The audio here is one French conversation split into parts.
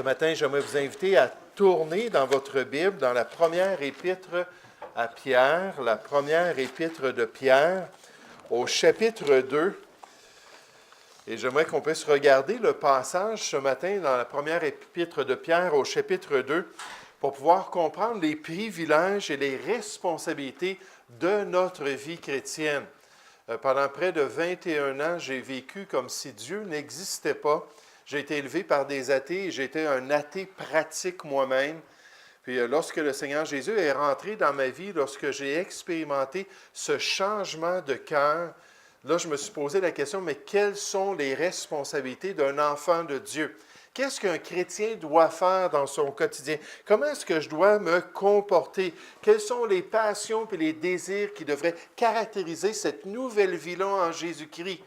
matin, j'aimerais vous inviter à tourner dans votre Bible, dans la première épître à Pierre, la première épître de Pierre, au chapitre 2. Et j'aimerais qu'on puisse regarder le passage ce matin dans la première épître de Pierre, au chapitre 2, pour pouvoir comprendre les privilèges et les responsabilités de notre vie chrétienne. Pendant près de 21 ans, j'ai vécu comme si Dieu n'existait pas. J'ai été élevé par des athées et j'étais un athée pratique moi-même. Puis lorsque le Seigneur Jésus est rentré dans ma vie, lorsque j'ai expérimenté ce changement de cœur, là, je me suis posé la question, mais quelles sont les responsabilités d'un enfant de Dieu? Qu'est-ce qu'un chrétien doit faire dans son quotidien? Comment est-ce que je dois me comporter? Quelles sont les passions et les désirs qui devraient caractériser cette nouvelle vie-là en Jésus-Christ?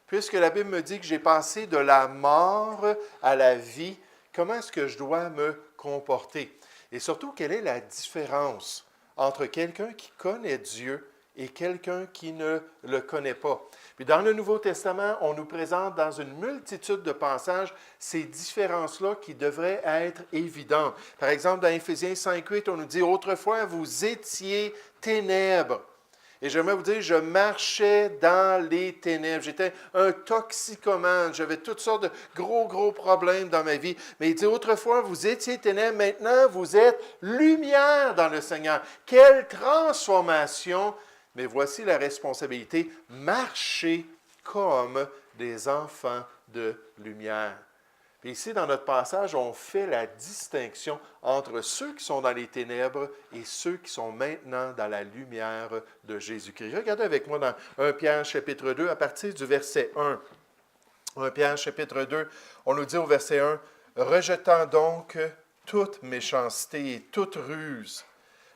Puisque la Bible me dit que j'ai passé de la mort à la vie, comment est-ce que je dois me comporter? Et surtout, quelle est la différence entre quelqu'un qui connaît Dieu et quelqu'un qui ne le connaît pas? Puis dans le Nouveau Testament, on nous présente dans une multitude de passages ces différences-là qui devraient être évidentes. Par exemple, dans Éphésiens 5:8, on nous dit « Autrefois, vous étiez ténèbres ». Et j'aimerais vous dire, je marchais dans les ténèbres. J'étais un toxicomane. J'avais toutes sortes de gros problèmes dans ma vie. Mais il dit, autrefois, vous étiez ténèbres. Maintenant, vous êtes lumière dans le Seigneur. Quelle transformation! Mais voici la responsabilité. Marchez comme des enfants de lumière. Puis ici, dans notre passage, on fait la distinction entre ceux qui sont dans les ténèbres et ceux qui sont maintenant dans la lumière de Jésus-Christ. Regardez avec moi dans 1 Pierre chapitre 2, à partir du verset 1. 1 Pierre chapitre 2, on nous dit au verset 1, « Rejetant donc toute méchanceté et toute ruse,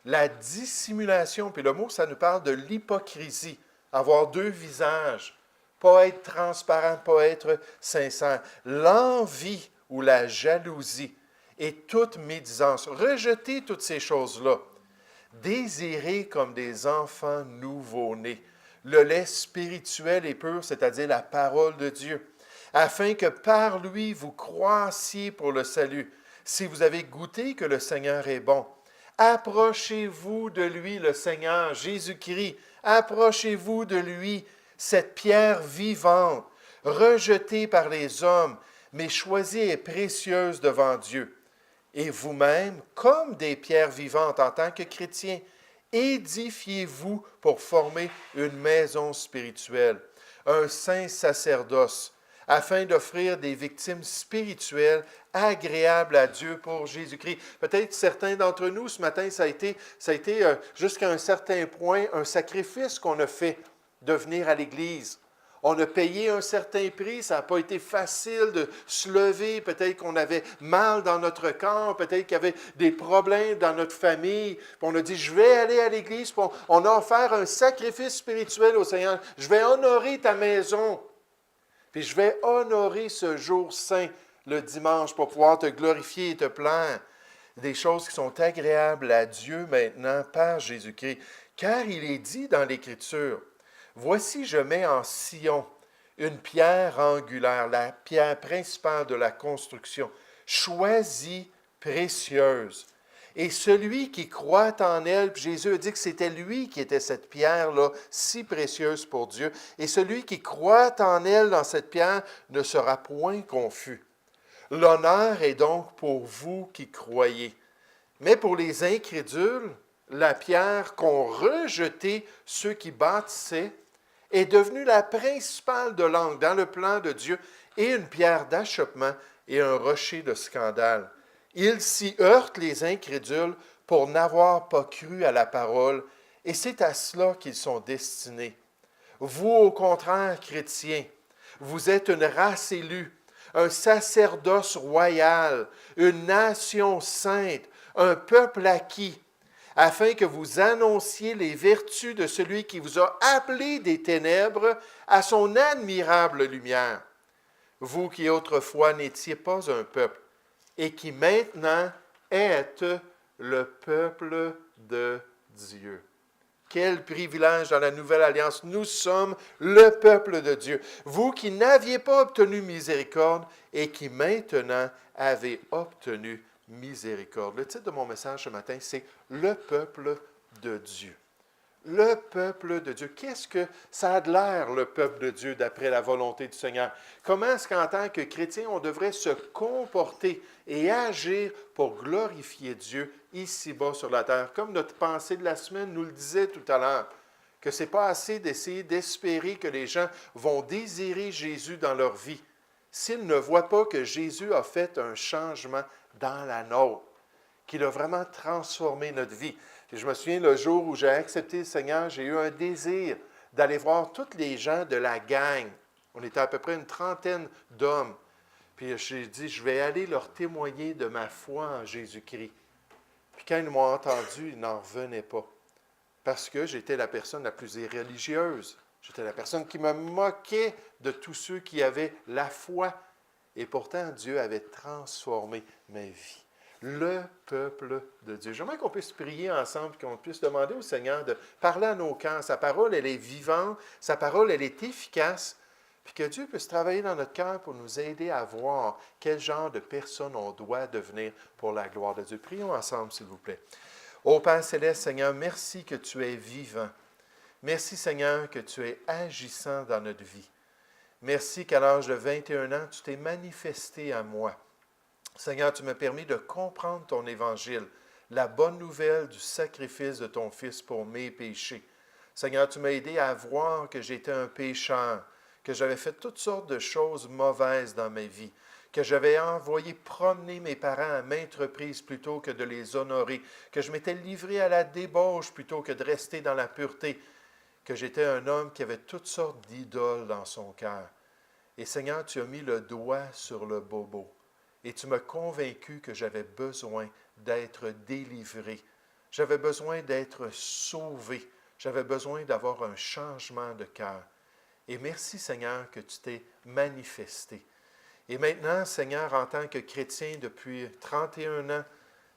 la dissimulation », puis le mot, ça nous parle de l'hypocrisie, avoir deux visages, pas être transparent, pas être sincère. L'envie ou la jalousie et toute médisance. Rejetez toutes ces choses-là. Désirez comme des enfants nouveau-nés le lait spirituel et pur, c'est-à-dire la parole de Dieu, afin que par lui vous croissiez pour le salut, si vous avez goûté que le Seigneur est bon. Approchez-vous de lui, le Seigneur Jésus-Christ. Approchez-vous de lui, cette pierre vivante, rejetée par les hommes, mais choisie et précieuse devant Dieu. Et vous-même, comme des pierres vivantes en tant que chrétiens, édifiez-vous pour former une maison spirituelle, un saint sacerdoce, afin d'offrir des victimes spirituelles agréables à Dieu pour Jésus-Christ. Peut-être certains d'entre nous, ce matin, ça a été jusqu'à un certain point un sacrifice qu'on a fait de venir à l'Église. On a payé un certain prix, ça n'a pas été facile de se lever, peut-être qu'on avait mal dans notre corps, peut-être qu'il y avait des problèmes dans notre famille, puis on a dit, je vais aller à l'Église, puis on a offert un sacrifice spirituel au Seigneur, je vais honorer ta maison, puis je vais honorer ce jour saint, le dimanche, pour pouvoir te glorifier et te plaire. Des choses qui sont agréables à Dieu maintenant par Jésus-Christ, car il est dit dans l'Écriture, « Voici, je mets en Sion une pierre angulaire, la pierre principale de la construction, choisie, précieuse. Et celui qui croit en elle, puis Jésus a dit que c'était lui qui était cette pierre-là, si précieuse pour Dieu, et celui qui croit en elle, dans cette pierre, ne sera point confus. L'honneur est donc pour vous qui croyez. Mais pour les incrédules, la pierre qu'ont rejetée ceux qui bâtissaient, est devenue la principale de l'angle dans le plan de Dieu et une pierre d'achoppement et un rocher de scandale. Ils s'y heurtent les incrédules pour n'avoir pas cru à la parole, et c'est à cela qu'ils sont destinés. Vous, au contraire, chrétiens, vous êtes une race élue, un sacerdoce royal, une nation sainte, un peuple acquis, afin que vous annonciez les vertus de celui qui vous a appelés des ténèbres à son admirable lumière. Vous qui autrefois n'étiez pas un peuple, et qui maintenant êtes le peuple de Dieu. Quel privilège dans la nouvelle alliance. Nous sommes le peuple de Dieu. Vous qui n'aviez pas obtenu miséricorde et qui maintenant avez obtenu miséricorde. Le titre de mon message ce matin, c'est « Le peuple de Dieu ». Le peuple de Dieu. Qu'est-ce que ça a de l'air, le peuple de Dieu, d'après la volonté du Seigneur? Comment est-ce qu'en tant que chrétien, on devrait se comporter et agir pour glorifier Dieu ici-bas sur la terre? Comme notre pensée de la semaine nous le disait tout à l'heure, que ce n'est pas assez d'essayer d'espérer que les gens vont désirer Jésus dans leur vie s'ils ne voient pas que Jésus a fait un changement dans la nôtre, qu'il a vraiment transformé notre vie. Et je me souviens, le jour où j'ai accepté le Seigneur, j'ai eu un désir d'aller voir tous les gens de la gang. On était à peu près une trentaine d'hommes. Puis j'ai dit, je vais aller leur témoigner de ma foi en Jésus-Christ. Puis quand ils m'ont entendu, ils n'en revenaient pas. Parce que j'étais la personne la plus irréligieuse. J'étais la personne qui me moquait de tous ceux qui avaient la foi. Et pourtant, Dieu avait transformé ma vie. Le peuple de Dieu. J'aimerais qu'on puisse prier ensemble, qu'on puisse demander au Seigneur de parler à nos cœurs. Sa parole, elle est vivante, sa parole, elle est efficace, puis que Dieu puisse travailler dans notre cœur pour nous aider à voir quel genre de personne on doit devenir pour la gloire de Dieu. Prions ensemble, s'il vous plaît. Ô Père céleste, Seigneur, merci que tu es vivant. Merci, Seigneur, que tu es agissant dans notre vie. Merci qu'à l'âge de 21 ans, tu t'es manifesté à moi. Seigneur, tu m'as permis de comprendre ton évangile, la bonne nouvelle du sacrifice de ton Fils pour mes péchés. Seigneur, tu m'as aidé à voir que j'étais un pécheur, que j'avais fait toutes sortes de choses mauvaises dans ma vie, que j'avais envoyé promener mes parents à maintes reprises plutôt que de les honorer, que je m'étais livré à la débauche plutôt que de rester dans la pureté, que j'étais un homme qui avait toutes sortes d'idoles dans son cœur. Et Seigneur, tu as mis le doigt sur le bobo. Et tu m'as convaincu que j'avais besoin d'être délivré. J'avais besoin d'être sauvé. J'avais besoin d'avoir un changement de cœur. Et merci, Seigneur, que tu t'es manifesté. Et maintenant, Seigneur, en tant que chrétien depuis 31 ans,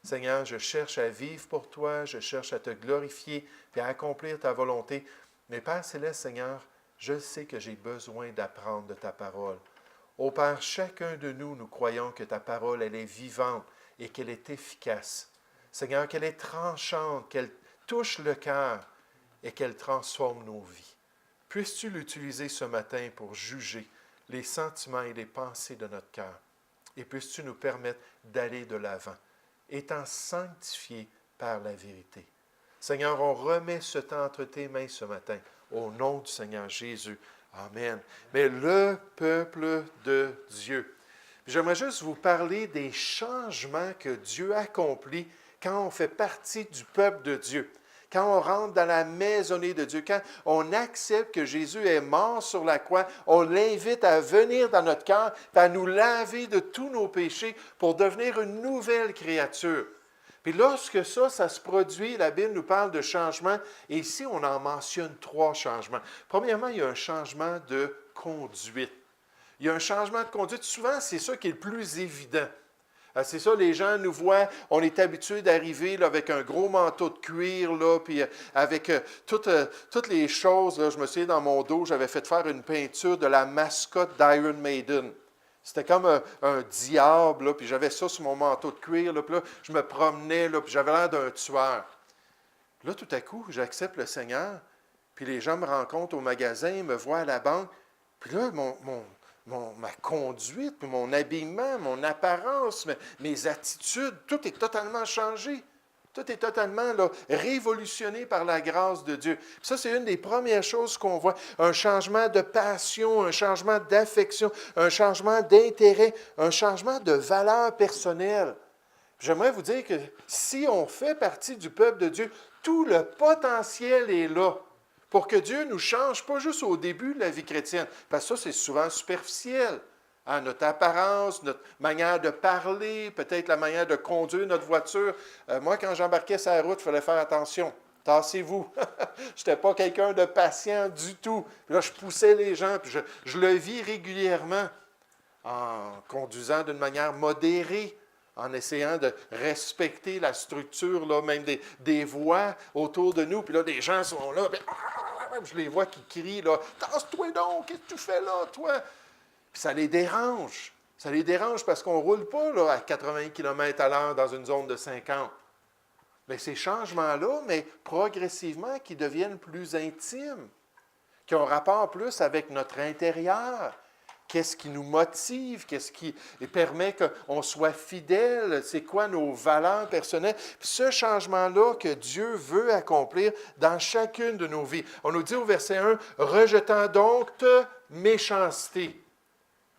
Seigneur, je cherche à vivre pour toi, je cherche à te glorifier et à accomplir ta volonté. Mais Père Céleste, Seigneur, je sais que j'ai besoin d'apprendre de ta parole. Ô Père, chacun de nous, nous croyons que ta parole, elle est vivante et qu'elle est efficace. Seigneur, qu'elle est tranchante, qu'elle touche le cœur et qu'elle transforme nos vies. Puisses-tu l'utiliser ce matin pour juger les sentiments et les pensées de notre cœur. Et puisses-tu nous permettre d'aller de l'avant, étant sanctifiés par la vérité. Seigneur, on remet ce temps entre tes mains ce matin, au nom du Seigneur Jésus. Amen. Mais le peuple de Dieu. J'aimerais juste vous parler des changements que Dieu accomplit quand on fait partie du peuple de Dieu. Quand on rentre dans la maisonnée de Dieu, quand on accepte que Jésus est mort sur la croix, on l'invite à venir dans notre cœur, à nous laver de tous nos péchés pour devenir une nouvelle créature. Puis lorsque ça se produit, la Bible nous parle de changement, et ici, on en mentionne 3 changements. Premièrement, il y a un changement de conduite. Il y a un changement de conduite. Souvent, c'est ça qui est le plus évident. C'est ça, les gens nous voient, on est habitué d'arriver là, avec un gros manteau de cuir, là, puis avec toutes les choses. Là, je me souviens, dans mon dos, j'avais fait faire une peinture de la mascotte d'Iron Maiden. C'était comme un diable, là, puis j'avais ça sur mon manteau de cuir, là, puis là, je me promenais, là, puis j'avais l'air d'un tueur. Là, tout à coup, j'accepte le Seigneur, puis les gens me rencontrent au magasin, me voient à la banque, puis là, ma conduite, puis mon habillement, mon apparence, mes attitudes, tout est totalement changé. Tout est totalement là, révolutionné par la grâce de Dieu. Puis ça, c'est une des premières choses qu'on voit. Un changement de passion, un changement d'affection, un changement d'intérêt, un changement de valeur personnelle. J'aimerais vous dire que si on fait partie du peuple de Dieu, tout le potentiel est là pour que Dieu nous change, pas juste au début de la vie chrétienne, parce que ça, c'est souvent superficiel. Hein, notre apparence, notre manière de parler, peut-être la manière de conduire notre voiture. Moi, quand j'embarquais sur la route, il fallait faire attention. Tassez-vous. Je n'étais pas quelqu'un de patient du tout. Puis là, je poussais les gens, puis je le vis régulièrement en conduisant d'une manière modérée, en essayant de respecter la structure, là, même des voix autour de nous. Puis là, des gens sont là, puis, je les vois qui crient, là, « Tasse-toi donc, qu'est-ce que tu fais là, toi? » Puis ça les dérange. Ça les dérange parce qu'on ne roule pas là, à 80 km à l'heure dans une zone de 50. Mais ces changements-là, mais progressivement, qui deviennent plus intimes, qui ont rapport plus avec notre intérieur. Qu'est-ce qui nous motive? Qu'est-ce qui permet qu'on soit fidèle? C'est quoi nos valeurs personnelles? Puis ce changement-là que Dieu veut accomplir dans chacune de nos vies. On nous dit au verset 1, « Rejetant donc toute méchanceté. »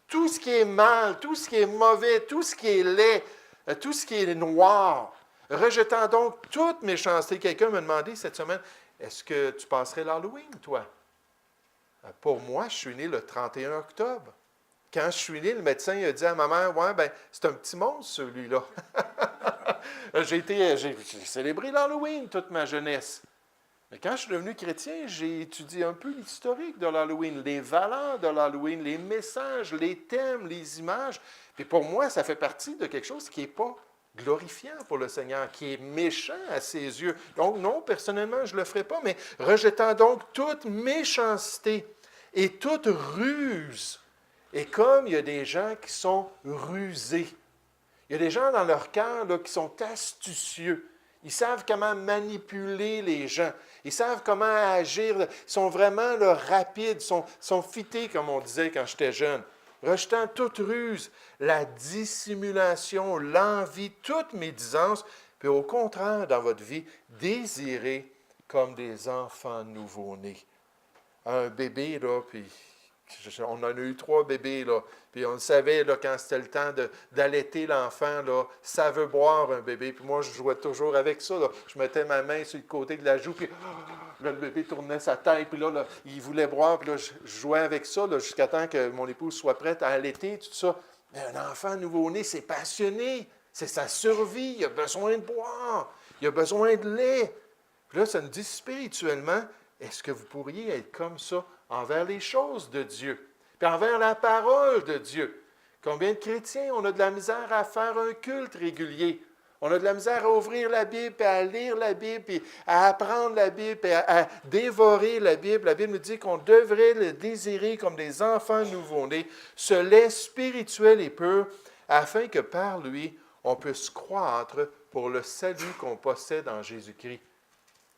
Tout ce qui est mal, tout ce qui est mauvais, tout ce qui est laid, tout ce qui est noir. Rejetant donc toute méchanceté. Quelqu'un m'a demandé cette semaine, « Est-ce que tu passerais l'Halloween, toi? » Pour moi, je suis né le 31 octobre. Quand je suis né, le médecin a dit à ma mère, « Ouais, ben, c'est un petit monstre, celui-là. » J'ai célébré l'Halloween toute ma jeunesse. Mais quand je suis devenu chrétien, j'ai étudié un peu l'historique de l'Halloween, les valeurs de l'Halloween, les messages, les thèmes, les images. Puis pour moi, ça fait partie de quelque chose qui n'est pas glorifiant pour le Seigneur, qui est méchant à ses yeux. Donc non, personnellement, je ne le ferai pas, mais rejetant donc toute méchanceté et toute ruse. Et comme il y a des gens qui sont rusés, il y a des gens dans leur cœur là, qui sont astucieux. Ils savent comment manipuler les gens. Ils savent comment agir. Ils sont vraiment là, rapides, sont fités, comme on disait quand j'étais jeune. Rejetant toute ruse, la dissimulation, l'envie, toute médisance, puis au contraire, dans votre vie, désirez comme des enfants nouveau-nés. Un bébé, là, puis on en a eu 3 bébés, là, puis on le savait, là, quand c'était le temps d'allaiter l'enfant, là, ça veut boire un bébé, puis moi, je jouais toujours avec ça, là. Je mettais ma main sur le côté de la joue, puis là, le bébé tournait sa tête, puis là, il voulait boire, puis là, je jouais avec ça, là, jusqu'à temps que mon épouse soit prête à allaiter, tout ça. Mais un enfant nouveau-né, c'est passionné, c'est sa survie, il a besoin de boire, il a besoin de lait. Puis là, ça nous dit spirituellement, est-ce que vous pourriez être comme ça envers les choses de Dieu, puis envers la parole de Dieu? Combien de chrétiens, on a de la misère à faire un culte régulier. On a de la misère à ouvrir la Bible, puis à lire la Bible, puis à apprendre la Bible, puis à dévorer la Bible. La Bible nous dit qu'on devrait le désirer comme des enfants nouveau-nés, ce lait spirituel et pur, afin que par lui, on puisse croître pour le salut qu'on possède en Jésus-Christ.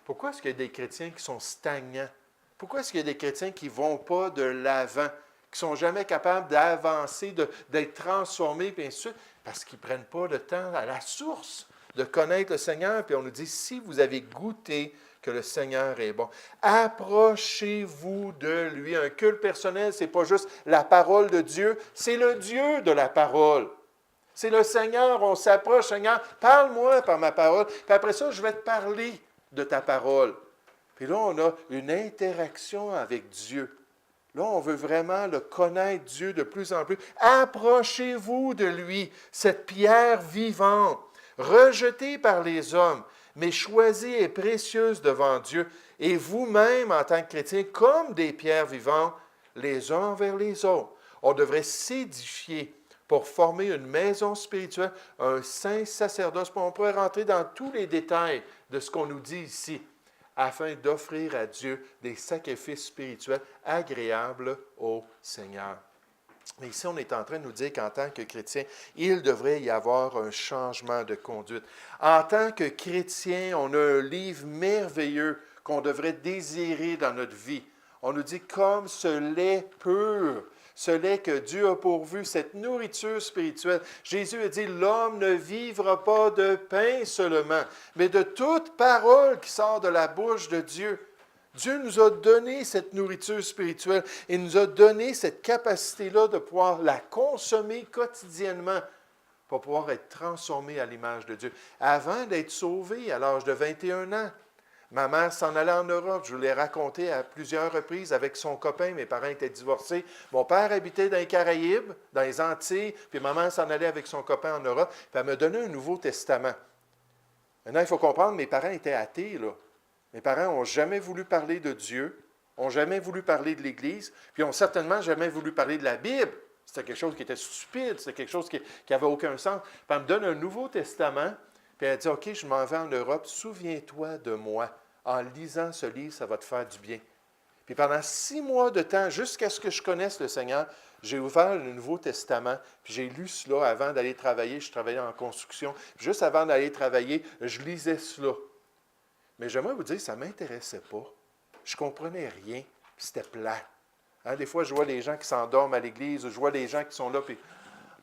Pourquoi est-ce qu'il y a des chrétiens qui sont stagnants? Pourquoi est-ce qu'il y a des chrétiens qui ne vont pas de l'avant, qui ne sont jamais capables d'avancer, d'être transformés, puis ainsi de suite? Parce qu'ils ne prennent pas le temps à la source de connaître le Seigneur. Puis on nous dit, si vous avez goûté que le Seigneur est bon, approchez-vous de lui. Un culte personnel, ce n'est pas juste la parole de Dieu, c'est le Dieu de la parole. C'est le Seigneur, on s'approche, Seigneur, parle-moi par ma parole, puis après ça, je vais te parler de ta parole. Puis là, on a une interaction avec Dieu. Là, on veut vraiment le connaître, Dieu, de plus en plus. Approchez-vous de lui, cette pierre vivante, rejetée par les hommes, mais choisie et précieuse devant Dieu. Et vous-même, en tant que chrétiens, comme des pierres vivantes, les uns envers les autres. On devrait s'édifier pour former une maison spirituelle, un saint sacerdoce. On pourrait rentrer dans tous les détails de ce qu'on nous dit ici, afin d'offrir à Dieu des sacrifices spirituels agréables au Seigneur. Mais ici, on est en train de nous dire qu'en tant que chrétien, il devrait y avoir un changement de conduite. En tant que chrétien, on a un livre merveilleux qu'on devrait désirer dans notre vie. On nous dit comme ce lait pur, ce lait que Dieu a pourvu, cette nourriture spirituelle. Jésus a dit, l'homme ne vivra pas de pain seulement, mais de toute parole qui sort de la bouche de Dieu. Dieu nous a donné cette nourriture spirituelle et nous a donné cette capacité-là de pouvoir la consommer quotidiennement pour pouvoir être transformé à l'image de Dieu. Avant d'être sauvé à l'âge de 21 ans, ma mère s'en allait en Europe. Je vous l'ai raconté à plusieurs reprises avec son copain. Mes parents étaient divorcés. Mon père habitait dans les Caraïbes, dans les Antilles, puis ma mère s'en allait avec son copain en Europe. Puis elle me donnait un Nouveau Testament. Maintenant, il faut comprendre, mes parents étaient athées, là. Mes parents n'ont jamais voulu parler de Dieu, n'ont jamais voulu parler de l'Église, puis n'ont certainement jamais voulu parler de la Bible. C'était quelque chose qui était stupide, c'était quelque chose qui n'avait aucun sens. Puis elle me donne un Nouveau Testament, puis elle dit, OK, je m'en vais en Europe, souviens-toi de moi. En lisant ce livre, ça va te faire du bien. Puis pendant 6 mois de temps, jusqu'à ce que je connaisse le Seigneur, j'ai ouvert le Nouveau Testament, puis j'ai lu cela avant d'aller travailler. Je travaillais en construction. Puis juste avant d'aller travailler, je lisais cela. Mais j'aimerais vous dire, ça ne m'intéressait pas. Je ne comprenais rien, puis c'était plat. Hein, des fois, je vois les gens qui s'endorment à l'église, ou je vois les gens qui sont là, puis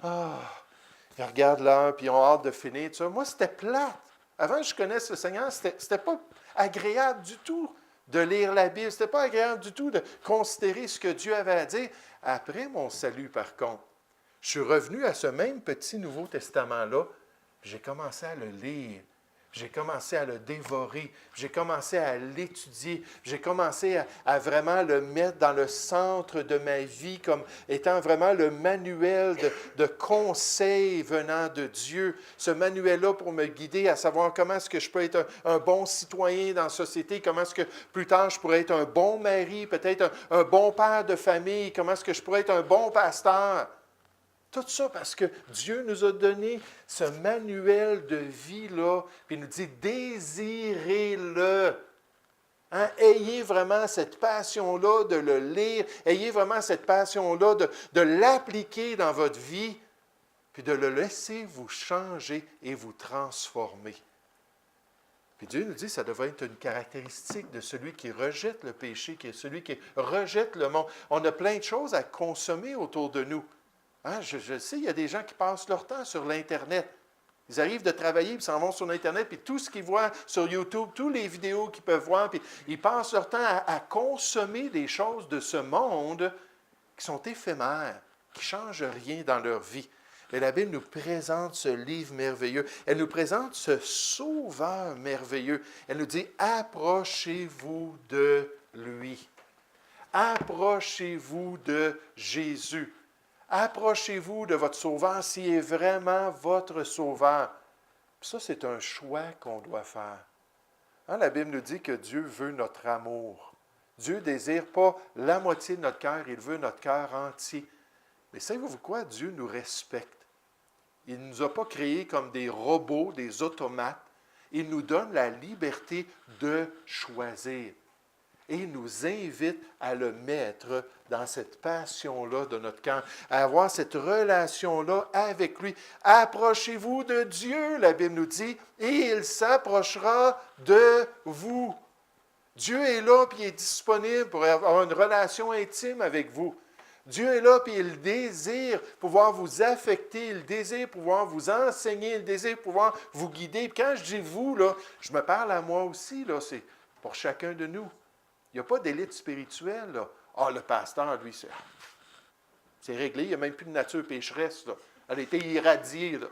ils regardent l'heure, puis ils ont hâte de finir. Tout ça. Moi, c'était plate. Avant que je connaisse le Seigneur, c'était pas agréable du tout de lire la Bible. C'était pas agréable du tout de considérer ce que Dieu avait à dire. Après mon salut, par contre, je suis revenu à ce même petit Nouveau Testament-là, puis j'ai commencé à le lire. J'ai commencé à le dévorer, j'ai commencé à l'étudier, j'ai commencé à vraiment le mettre dans le centre de ma vie comme étant vraiment le manuel de conseils venant de Dieu. Ce manuel-là pour me guider à savoir comment est-ce que je peux être un bon citoyen dans la société, comment est-ce que plus tard je pourrais être un bon mari, peut-être un bon père de famille, comment est-ce que je pourrais être un bon pasteur. Tout ça parce que Dieu nous a donné ce manuel de vie-là, puis il nous dit, désirez-le. Hein? Ayez vraiment cette passion-là de le lire, ayez vraiment cette passion-là de l'appliquer dans votre vie, puis de le laisser vous changer et vous transformer. Puis Dieu nous dit que ça devrait être une caractéristique de celui qui rejette le péché, qui est celui qui rejette le monde. On a plein de choses à consommer autour de nous. Hein, je sais, il y a des gens qui passent leur temps sur l'Internet. Ils arrivent de travailler, puis s'en vont sur l'Internet, puis tout ce qu'ils voient sur YouTube, toutes les vidéos qu'ils peuvent voir, puis ils passent leur temps à consommer des choses de ce monde qui sont éphémères, qui ne changent rien dans leur vie. Mais la Bible nous présente ce livre merveilleux. Elle nous présente ce sauveur merveilleux. Elle nous dit, approchez-vous de lui. Approchez-vous de Jésus. Approchez-vous de votre Sauveur s'il est vraiment votre Sauveur. Puis ça, c'est un choix qu'on doit faire. Hein, la Bible nous dit que Dieu veut notre amour. Dieu ne désire pas la moitié de notre cœur, il veut notre cœur entier. Mais savez-vous quoi? Dieu nous respecte. Il ne nous a pas créés comme des robots, des automates. Il nous donne la liberté de choisir. Et il nous invite à le mettre dans cette passion-là de notre cœur, à avoir cette relation-là avec lui. Approchez-vous de Dieu, la Bible nous dit, et il s'approchera de vous. Dieu est là, puis il est disponible pour avoir une relation intime avec vous. Dieu est là, puis il désire pouvoir vous affecter, il désire pouvoir vous enseigner, il désire pouvoir vous guider. Puis quand je dis vous, là, je me parle à moi aussi, là, c'est pour chacun de nous. Il n'y a pas d'élite spirituelle, là. Ah, le pasteur, lui, c'est réglé. Il n'y a même plus de nature pécheresse, là. Elle a été irradiée, là.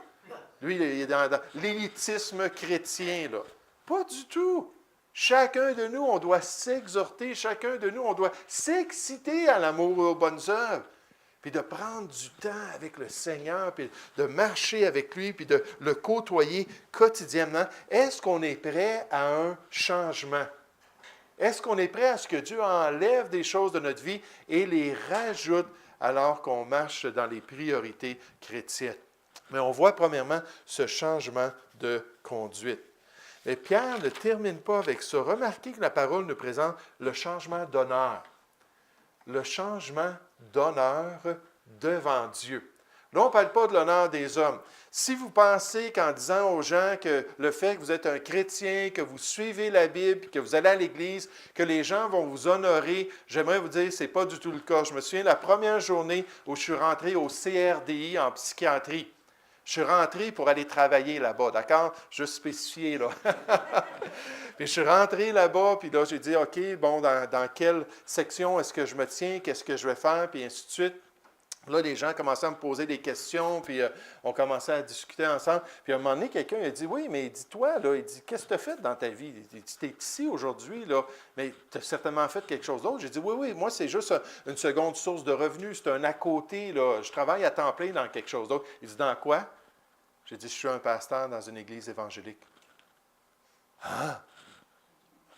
Lui, il est dans l'élitisme chrétien, là. Pas du tout. Chacun de nous, on doit s'exhorter. Chacun de nous, on doit s'exciter à l'amour et aux bonnes œuvres. Puis de prendre du temps avec le Seigneur, puis de marcher avec lui, puis de le côtoyer quotidiennement. Est-ce qu'on est prêt à un changement? Est-ce qu'on est prêt à ce que Dieu enlève des choses de notre vie et les rajoute alors qu'on marche dans les priorités chrétiennes? Mais on voit premièrement ce changement de conduite. Mais Pierre ne termine pas avec ça. Remarquez que la parole nous présente le changement d'honneur. Le changement d'honneur devant Dieu. Là, on ne parle pas de l'honneur des hommes. Si vous pensez qu'en disant aux gens que le fait que vous êtes un chrétien, que vous suivez la Bible, que vous allez à l'Église, que les gens vont vous honorer, j'aimerais vous dire que ce n'est pas du tout le cas. Je me souviens de la première journée où je suis rentré au CRDI en psychiatrie. Je suis rentré pour aller travailler là-bas, d'accord? Juste spécifier, là. Puis je suis rentré là-bas, puis là, j'ai dit, OK, bon, dans quelle section est-ce que je me tiens? Qu'est-ce que je vais faire? Puis ainsi de suite. Là, les gens commençaient à me poser des questions, puis on commençait à discuter ensemble. Puis à un moment donné, quelqu'un a dit, oui, mais dis-toi, là, il dit, qu'est-ce que tu as fait dans ta vie? Il dit, tu es ici aujourd'hui, là, mais tu as certainement fait quelque chose d'autre. J'ai dit, oui, moi, c'est juste une seconde source de revenus, c'est un à côté, là, je travaille à temps plein dans quelque chose d'autre. Il dit, dans quoi? J'ai dit, je suis un pasteur dans une église évangélique. Ah,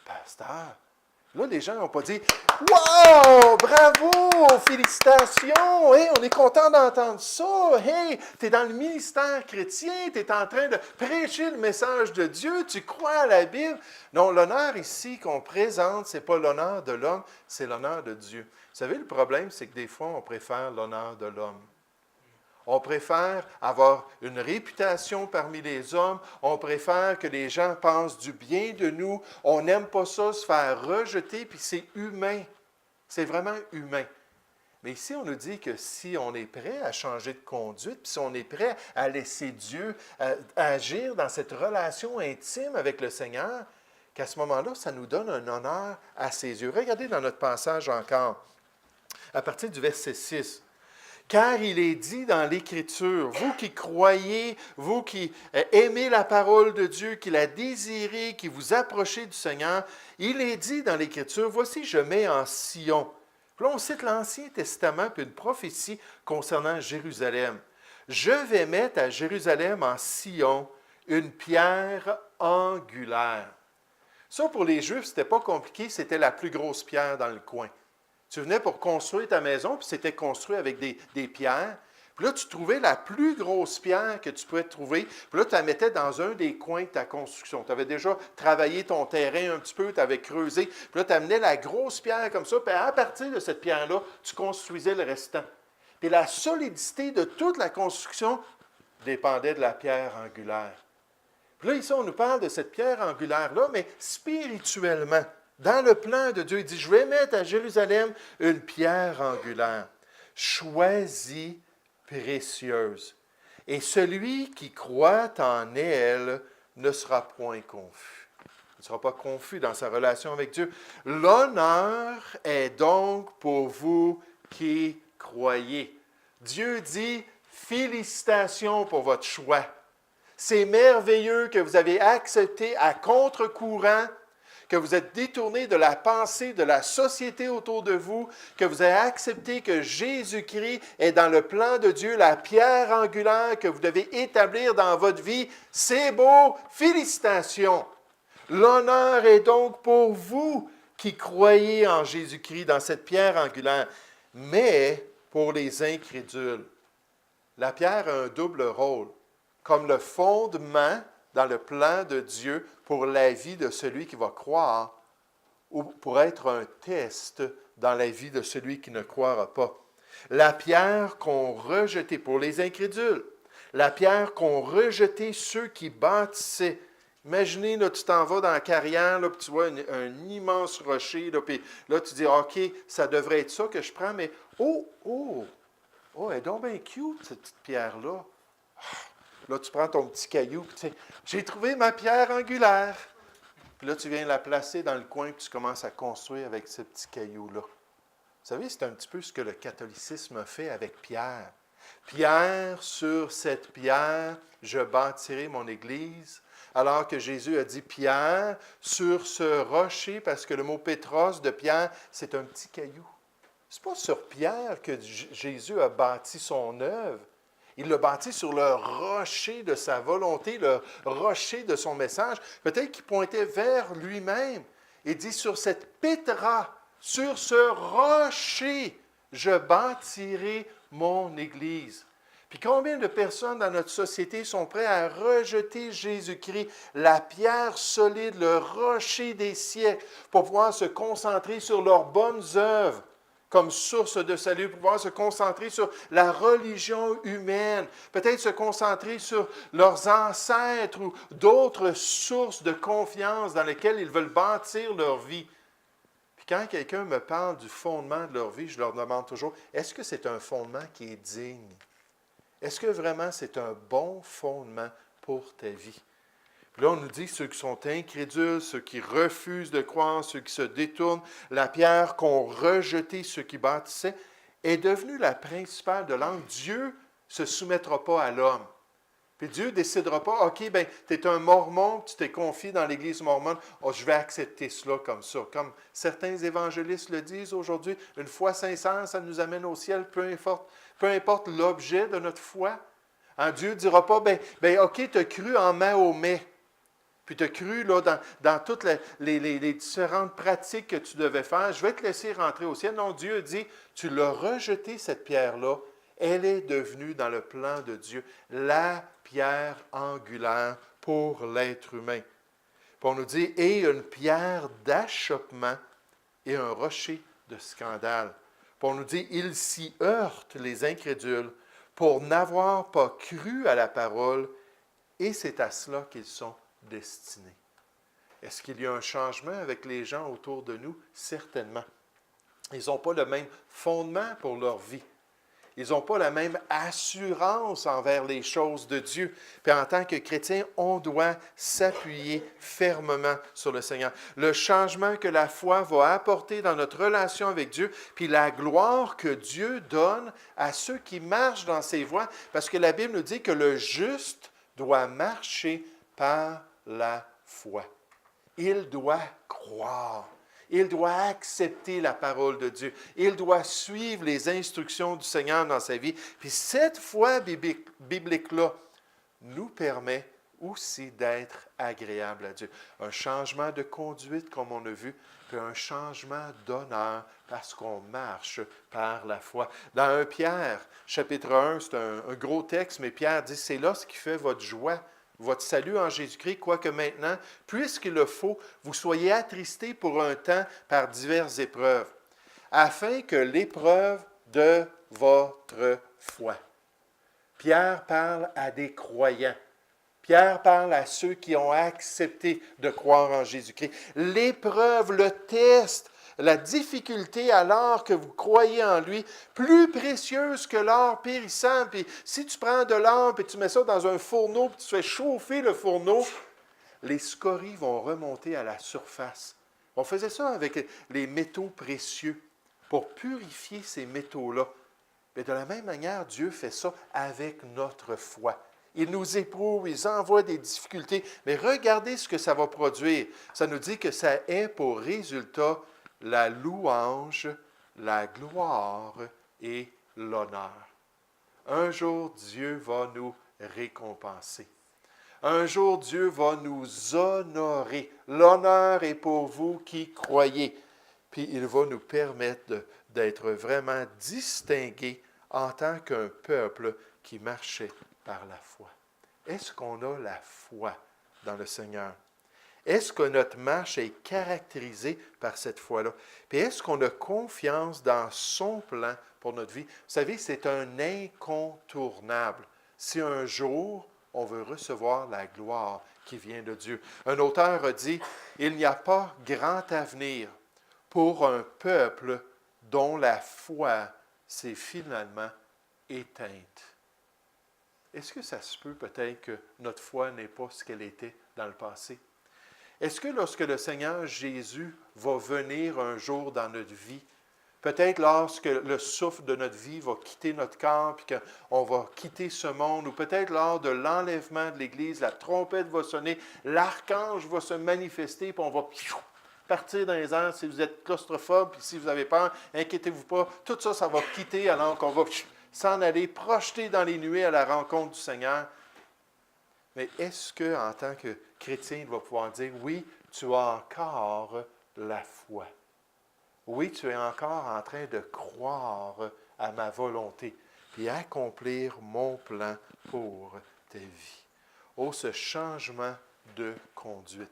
pasteur? Là, les gens n'ont pas dit « Wow! Bravo! Félicitations! Hey, on est content d'entendre ça! Hey, tu es dans le ministère chrétien, tu es en train de prêcher le message de Dieu, tu crois à la Bible. » Non, l'honneur ici qu'on présente, ce n'est pas l'honneur de l'homme, c'est l'honneur de Dieu. Vous savez, le problème, c'est que des fois, on préfère l'honneur de l'homme. On préfère avoir une réputation parmi les hommes. On préfère que les gens pensent du bien de nous. On n'aime pas ça, se faire rejeter, puis c'est humain. C'est vraiment humain. Mais ici, on nous dit que si on est prêt à changer de conduite, puis si on est prêt à laisser Dieu agir dans cette relation intime avec le Seigneur, qu'à ce moment-là, ça nous donne un honneur à ses yeux. Regardez dans notre passage encore, à partir du verset 6. Car il est dit dans l'Écriture, vous qui croyez, vous qui aimez la parole de Dieu, qui la désirez, qui vous approchez du Seigneur, il est dit dans l'Écriture, voici je mets en Sion. Puis là, on cite l'Ancien Testament, puis une prophétie concernant Jérusalem. Je vais mettre à Jérusalem en Sion une pierre angulaire. Ça, pour les Juifs, ce n'était pas compliqué, c'était la plus grosse pierre dans le coin. Tu venais pour construire ta maison, puis c'était construit avec des pierres. Puis là, tu trouvais la plus grosse pierre que tu pouvais trouver. Puis là, tu la mettais dans un des coins de ta construction. Tu avais déjà travaillé ton terrain un petit peu, tu avais creusé. Puis là, tu amenais la grosse pierre comme ça. Puis à partir de cette pierre-là, tu construisais le restant. Puis la solidité de toute la construction dépendait de la pierre angulaire. Puis là, ici, on nous parle de cette pierre angulaire-là, mais spirituellement. Dans le plan de Dieu, il dit, je vais mettre à Jérusalem une pierre angulaire, choisie, précieuse. Et celui qui croit en elle ne sera point confus. Il ne sera pas confus dans sa relation avec Dieu. L'honneur est donc pour vous qui croyez. Dieu dit, félicitations pour votre choix. C'est merveilleux que vous avez accepté à contre-courant, que vous êtes détourné de la pensée de la société autour de vous, que vous avez accepté que Jésus-Christ est dans le plan de Dieu, la pierre angulaire que vous devez établir dans votre vie. C'est beau, félicitations! L'honneur est donc pour vous qui croyez en Jésus-Christ, dans cette pierre angulaire. Mais pour les incrédules, la pierre a un double rôle, comme le fondement dans le plan de Dieu pour la vie de celui qui va croire ou pour être un test dans la vie de celui qui ne croira pas. La pierre qu'ont rejetée pour les incrédules, la pierre qu'ont rejetée ceux qui bâtissaient. Imaginez, là, tu t'en vas dans la carrière, là, puis tu vois un immense rocher, là, puis là, tu dis, OK, ça devrait être ça que je prends, mais elle est donc bien cute, cette petite pierre-là. Là, tu prends ton petit caillou, puis tu sais, j'ai trouvé ma pierre angulaire. Puis là, tu viens la placer dans le coin, puis tu commences à construire avec ce petit caillou-là. Vous savez, c'est un petit peu ce que le catholicisme a fait avec Pierre. Pierre, sur cette pierre, je bâtirai mon Église. Alors que Jésus a dit Pierre, sur ce rocher, parce que le mot Pétros de Pierre, c'est un petit caillou. Ce n'est pas sur Pierre que Jésus a bâti son œuvre. Il l'a bâti sur le rocher de sa volonté, le rocher de son message. Peut-être qu'il pointait vers lui-même. Il dit, sur cette pétra, sur ce rocher, je bâtirai mon Église. Puis combien de personnes dans notre société sont prêtes à rejeter Jésus-Christ, la pierre solide, le rocher des siècles, pour pouvoir se concentrer sur leurs bonnes œuvres, comme source de salut, pour pouvoir se concentrer sur la religion humaine, peut-être se concentrer sur leurs ancêtres ou d'autres sources de confiance dans lesquelles ils veulent bâtir leur vie. Puis quand quelqu'un me parle du fondement de leur vie, je leur demande toujours, est-ce que c'est un fondement qui est digne? Est-ce que vraiment c'est un bon fondement pour ta vie? Puis là, on nous dit ceux qui sont incrédules, ceux qui refusent de croire, ceux qui se détournent, la pierre qu'ont rejetée ceux qui bâtissaient, est devenue la principale de l'angle. Dieu ne se soumettra pas à l'homme. Puis Dieu ne décidera pas, OK, bien, tu es un mormon, tu t'es confié dans l'Église mormone, je vais accepter cela comme ça. Comme certains évangélistes le disent aujourd'hui, une foi sincère, ça nous amène au ciel, peu importe l'objet de notre foi. Dieu ne dira pas, OK, tu as cru en Mahomet. puis tu as cru là, dans toutes les différentes pratiques que tu devais faire, je vais te laisser rentrer au ciel. Non, Dieu dit, tu l'as rejeté, cette pierre-là, elle est devenue dans le plan de Dieu la pierre angulaire pour l'être humain. Puis on nous dit, et une pierre d'achoppement et un rocher de scandale. Puis on nous dit, ils s'y heurtent, les incrédules, pour n'avoir pas cru à la parole, et c'est à cela qu'ils sont destinés. Est-ce qu'il y a un changement avec les gens autour de nous? Certainement. Ils n'ont pas le même fondement pour leur vie. Ils n'ont pas la même assurance envers les choses de Dieu. Puis en tant que chrétien, on doit s'appuyer fermement sur le Seigneur. Le changement que la foi va apporter dans notre relation avec Dieu, puis la gloire que Dieu donne à ceux qui marchent dans ses voies, parce que la Bible nous dit que le juste doit marcher par la foi. Il doit croire. Il doit accepter la parole de Dieu. Il doit suivre les instructions du Seigneur dans sa vie. Puis cette foi biblique-là nous permet aussi d'être agréable à Dieu. Un changement de conduite, comme on a vu, puis un changement d'honneur parce qu'on marche par la foi. Dans 1 Pierre, chapitre 1, c'est un gros texte, mais Pierre dit, c'est là ce qui fait votre joie, votre salut en Jésus-Christ, quoique maintenant, puisqu'il le faut, vous soyez attristés pour un temps par diverses épreuves, afin que l'épreuve de votre foi. Pierre parle à des croyants. Pierre parle à ceux qui ont accepté de croire en Jésus-Christ. L'épreuve, le test, la difficulté alors que vous croyez en lui, plus précieuse que l'or périssant. Puis si tu prends de l'or et tu mets ça dans un fourneau, puis tu fais chauffer le fourneau, les scories vont remonter à la surface. On faisait ça avec les métaux précieux pour purifier ces métaux-là. Mais de la même manière, Dieu fait ça avec notre foi. Il nous éprouve, il envoie des difficultés, mais regardez ce que ça va produire. Ça nous dit que ça est pour résultat la louange, la gloire et l'honneur. Un jour, Dieu va nous récompenser. Un jour, Dieu va nous honorer. L'honneur est pour vous qui croyez. Puis il va nous permettre d'être vraiment distingués en tant qu'un peuple qui marchait par la foi. Est-ce qu'on a la foi dans le Seigneur? Est-ce que notre marche est caractérisée par cette foi-là? Puis est-ce qu'on a confiance dans son plan pour notre vie? Vous savez, c'est un incontournable. Si un jour, on veut recevoir la gloire qui vient de Dieu. Un auteur a dit, « Il n'y a pas grand avenir pour un peuple dont la foi s'est finalement éteinte. » Est-ce que ça se peut peut-être que notre foi n'est pas ce qu'elle était dans le passé? Est-ce que lorsque le Seigneur Jésus va venir un jour dans notre vie, peut-être lorsque le souffle de notre vie va quitter notre corps, puis qu'on va quitter ce monde, ou peut-être lors de l'enlèvement de l'Église, la trompette va sonner, l'archange va se manifester, puis on va partir dans les airs. Si vous êtes claustrophobe, puis si vous avez peur, inquiétez-vous pas, tout ça, ça va quitter alors qu'on va s'en aller, projeter dans les nuées à la rencontre du Seigneur. Mais est-ce qu'en tant que chrétien, il va pouvoir dire, oui, tu as encore la foi. Oui, tu es encore en train de croire à ma volonté, puis accomplir mon plan pour ta vie. Oh, ce changement de conduite,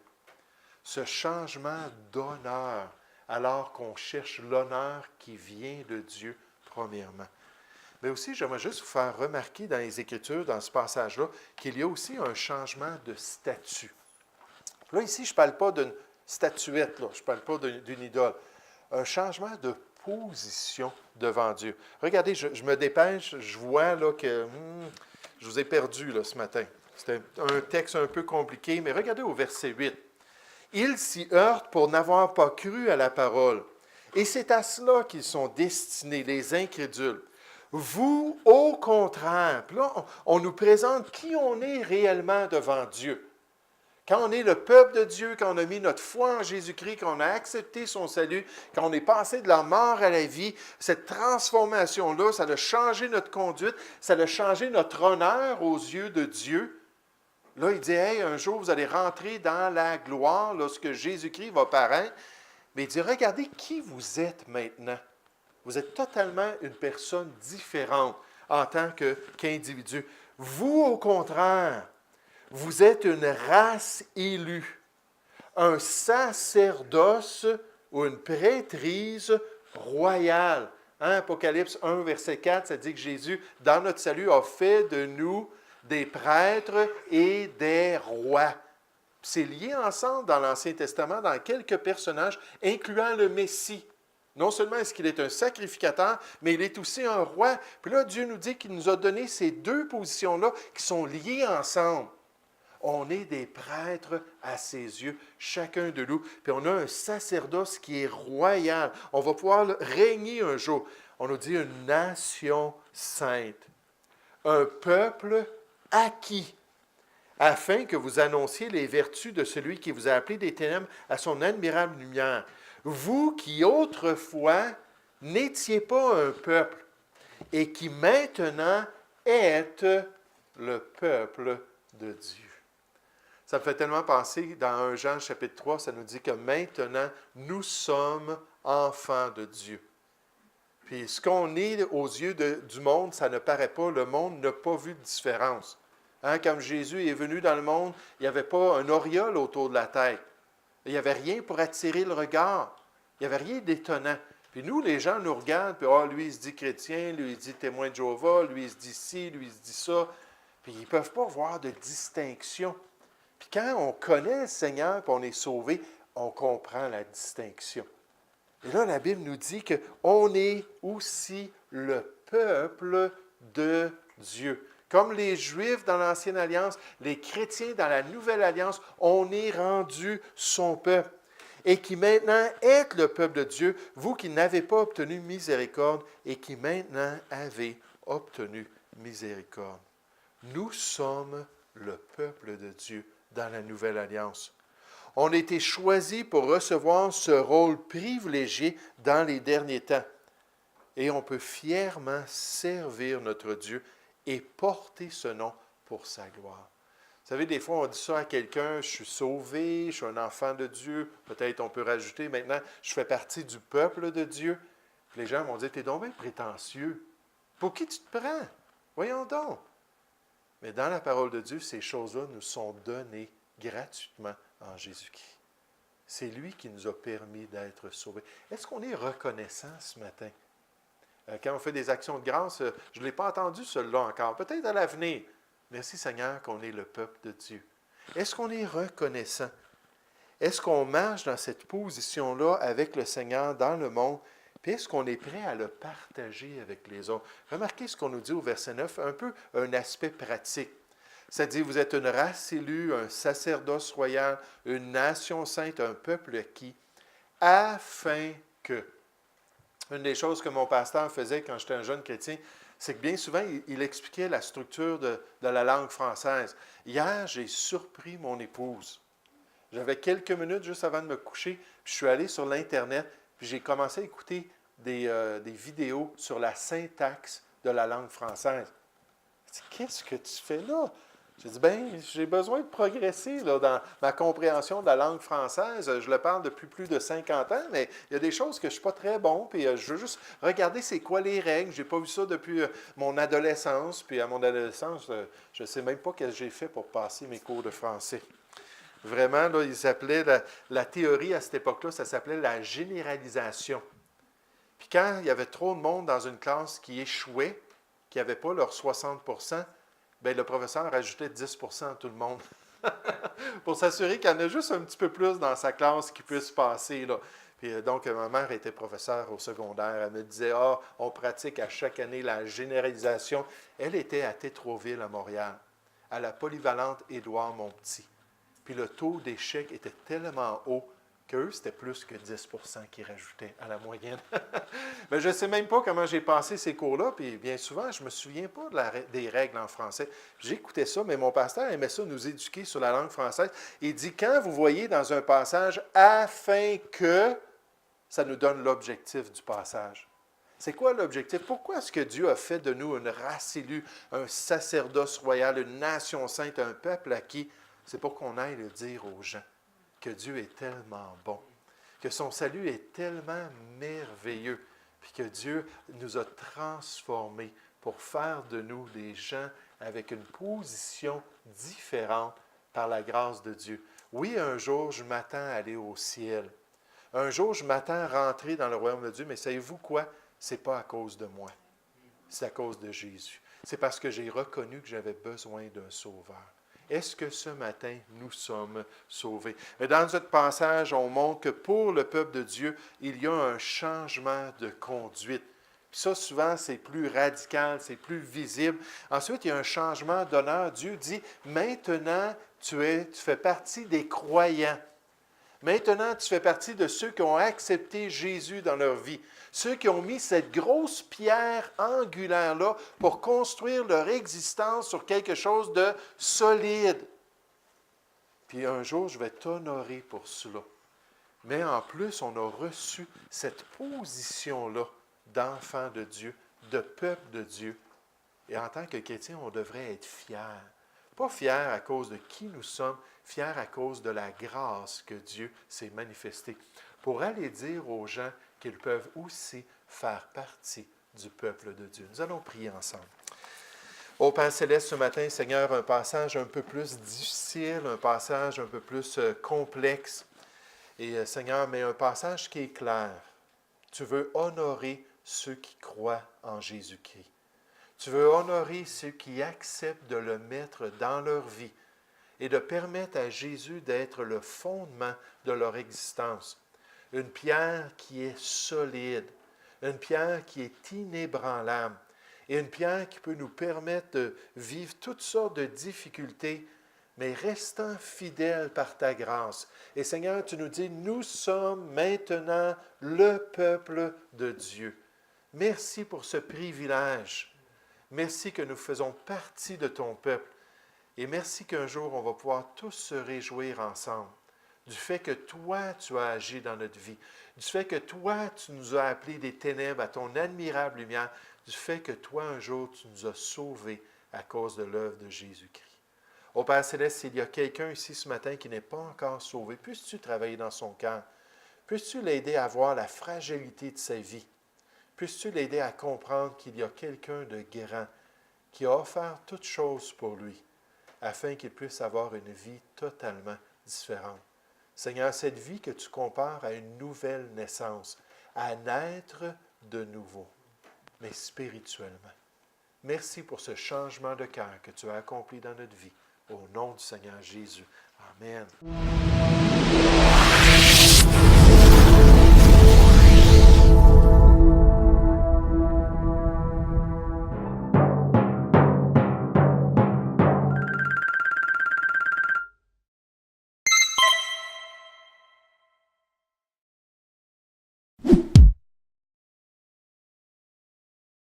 ce changement d'honneur, alors qu'on cherche l'honneur qui vient de Dieu, premièrement. Mais aussi, j'aimerais juste vous faire remarquer dans les Écritures, dans ce passage-là, qu'il y a aussi un changement de statut. Là, ici, je ne parle pas d'une statuette, là, je ne parle pas d'une idole. Un changement de position devant Dieu. Regardez, je me dépêche, je vois là, que je vous ai perdu là, ce matin. C'était un texte un peu compliqué, mais regardez au verset 8. « Ils s'y heurtent pour n'avoir pas cru à la parole. Et c'est à cela qu'ils sont destinés, les incrédules. Vous, au contraire, » puis là, on nous présente qui on est réellement devant Dieu. Quand on est le peuple de Dieu, quand on a mis notre foi en Jésus-Christ, quand on a accepté son salut, quand on est passé de la mort à la vie, cette transformation-là, ça a changé notre conduite, ça a changé notre honneur aux yeux de Dieu. Là, il dit, hey, un jour, vous allez rentrer dans la gloire lorsque Jésus-Christ va paraître. Mais il dit, regardez qui vous êtes maintenant. Vous êtes totalement une personne différente en tant qu'individu. Vous, au contraire, vous êtes une race élue, un sacerdoce ou une prêtrise royale. Hein, Apocalypse 1, verset 4, ça dit que Jésus, dans notre salut, a fait de nous des prêtres et des rois. C'est lié ensemble dans l'Ancien Testament, dans quelques personnages, incluant le Messie. Non seulement est-ce qu'il est un sacrificateur, mais il est aussi un roi. Puis là, Dieu nous dit qu'il nous a donné ces deux positions-là qui sont liées ensemble. On est des prêtres à ses yeux, chacun de nous. Puis on a un sacerdoce qui est royal. On va pouvoir régner un jour. On nous dit une nation sainte, un peuple acquis, afin que vous annonciez les vertus de celui qui vous a appelé des ténèbres à son admirable lumière. Vous qui autrefois n'étiez pas un peuple et qui maintenant êtes le peuple de Dieu. Ça me fait tellement penser, dans 1 Jean chapitre 3, ça nous dit que maintenant, nous sommes enfants de Dieu. Puis ce qu'on est aux yeux du monde, ça ne paraît pas. Le monde n'a pas vu de différence. Hein, quand Jésus est venu dans le monde, il n'y avait pas un auréole autour de la tête. Il n'y avait rien pour attirer le regard. Il n'y avait rien d'étonnant. Puis nous, les gens nous regardent, puis lui, il se dit chrétien, lui, il se dit témoin de Jéhovah, lui, il se dit ci, lui, il se dit ça. Puis ils ne peuvent pas voir de distinction. Puis quand on connaît le Seigneur, puis on est sauvé, on comprend la distinction. Et là, la Bible nous dit qu'on est aussi le peuple de Dieu. Comme les Juifs dans l'Ancienne Alliance, les chrétiens dans la Nouvelle Alliance, on est rendu son peuple. Et qui maintenant êtes le peuple de Dieu, vous qui n'avez pas obtenu miséricorde et qui maintenant avez obtenu miséricorde. Nous sommes le peuple de Dieu dans la Nouvelle Alliance. On a été choisis pour recevoir ce rôle privilégié dans les derniers temps. Et on peut fièrement servir notre Dieu et porter ce nom pour sa gloire. Vous savez, des fois, on dit ça à quelqu'un, je suis sauvé, je suis un enfant de Dieu. Peut-être on peut rajouter maintenant, je fais partie du peuple de Dieu. Puis les gens vont dire, t'es donc bien prétentieux. Pour qui tu te prends? Voyons donc. Mais dans la parole de Dieu, ces choses-là nous sont données gratuitement en Jésus-Christ. C'est lui qui nous a permis d'être sauvés. Est-ce qu'on est reconnaissant ce matin? Quand on fait des actions de grâce, je ne l'ai pas entendu celui-là encore. Peut-être à l'avenir. Merci Seigneur qu'on est le peuple de Dieu. Est-ce qu'on est reconnaissant? Est-ce qu'on marche dans cette position-là avec le Seigneur dans le monde? Puis est-ce qu'on est prêt à le partager avec les autres? Remarquez ce qu'on nous dit au verset 9, un peu un aspect pratique. Ça dit, vous êtes une race élue, un sacerdoce royal, une nation sainte, un peuple acquis, afin que... Une des choses que mon pasteur faisait quand j'étais un jeune chrétien, c'est que bien souvent, il expliquait la structure de la langue française. Hier, j'ai surpris mon épouse. J'avais quelques minutes juste avant de me coucher, puis je suis allé sur l'Internet, puis j'ai commencé à écouter des vidéos sur la syntaxe de la langue française. Je dis, qu'est-ce que tu fais là? J'ai dit, j'ai besoin de progresser là, dans ma compréhension de la langue française. Je le parle depuis plus de 50 ans, mais il y a des choses que je ne suis pas très bon, puis je veux juste regarder c'est quoi les règles. Je n'ai pas vu ça depuis mon adolescence, puis à mon adolescence, je ne sais même pas ce que j'ai fait pour passer mes cours de français. Vraiment, là, ils appelaient la théorie à cette époque-là, ça s'appelait la généralisation. Puis quand il y avait trop de monde dans une classe qui échouait, qui n'avait pas leurs 60 %, bien, le professeur rajoutait 10 % à tout le monde pour s'assurer qu'il y en a juste un petit peu plus dans sa classe qui puisse passer. Là. Puis, donc, ma mère était professeure au secondaire. Elle me disait, on pratique à chaque année la généralisation. Elle était à Tétroville, à Montréal, à la polyvalente Édouard Montpetit. Puis le taux d'échec était tellement haut qu'eux, c'était plus que 10 % qu'ils rajoutaient à la moyenne. Mais je ne sais même pas comment j'ai passé ces cours-là, puis bien souvent, je ne me souviens pas des règles en français. J'écoutais ça, mais mon pasteur aimait ça nous éduquer sur la langue française. Il dit, quand vous voyez dans un passage « afin que », ça nous donne l'objectif du passage. C'est quoi l'objectif? Pourquoi est-ce que Dieu a fait de nous une race élue, un sacerdoce royal, une nation sainte, un peuple acquis? C'est pour qu'on aille le dire aux gens que Dieu est tellement bon, que son salut est tellement merveilleux, puis que Dieu nous a transformés pour faire de nous des gens avec une position différente par la grâce de Dieu. Oui, un jour, je m'attends à aller au ciel. Un jour, je m'attends à rentrer dans le royaume de Dieu, mais savez-vous quoi? Ce n'est pas à cause de moi. C'est à cause de Jésus. C'est parce que j'ai reconnu que j'avais besoin d'un sauveur. Est-ce que ce matin, nous sommes sauvés? Dans notre passage, on montre que pour le peuple de Dieu, il y a un changement de conduite. Puis ça, souvent, c'est plus radical, c'est plus visible. Ensuite, il y a un changement d'honneur. Dieu dit, maintenant, tu fais partie des croyants. Maintenant, tu fais partie de ceux qui ont accepté Jésus dans leur vie. Ceux qui ont mis cette grosse pierre angulaire-là pour construire leur existence sur quelque chose de solide. Puis un jour, je vais t'honorer pour cela. Mais en plus, on a reçu cette position-là d'enfant de Dieu, de peuple de Dieu. Et en tant que chrétien, on devrait être fiers. Pas fiers à cause de qui nous sommes, fiers à cause de la grâce que Dieu s'est manifestée. Pour aller dire aux gens qu'ils peuvent aussi faire partie du peuple de Dieu. Nous allons prier ensemble. Ô Père Céleste, ce matin, Seigneur, un passage un peu plus difficile, un passage un peu plus complexe. Et Seigneur, mais un passage qui est clair. Tu veux honorer ceux qui croient en Jésus-Christ. Tu veux honorer ceux qui acceptent de le mettre dans leur vie et de permettre à Jésus d'être le fondement de leur existence. Une pierre qui est solide, une pierre qui est inébranlable et une pierre qui peut nous permettre de vivre toutes sortes de difficultés, mais restant fidèles par ta grâce. Et Seigneur, tu nous dis, nous sommes maintenant le peuple de Dieu. Merci pour ce privilège. Merci que nous faisons partie de ton peuple. Et merci qu'un jour, on va pouvoir tous se réjouir ensemble du fait que toi, tu as agi dans notre vie, du fait que toi, tu nous as appelés des ténèbres à ton admirable lumière, du fait que toi, un jour, tu nous as sauvés à cause de l'œuvre de Jésus-Christ. Ô Père Céleste, s'il y a quelqu'un ici ce matin qui n'est pas encore sauvé, puisses-tu travailler dans son cœur? Puisses-tu l'aider à voir la fragilité de sa vie? Puisses-tu l'aider à comprendre qu'il y a quelqu'un de grand qui a offert toutes choses pour lui, afin qu'il puisse avoir une vie totalement différente. Seigneur, cette vie que tu compares à une nouvelle naissance, à naître de nouveau, mais spirituellement. Merci pour ce changement de cœur que tu as accompli dans notre vie. Au nom du Seigneur Jésus. Amen.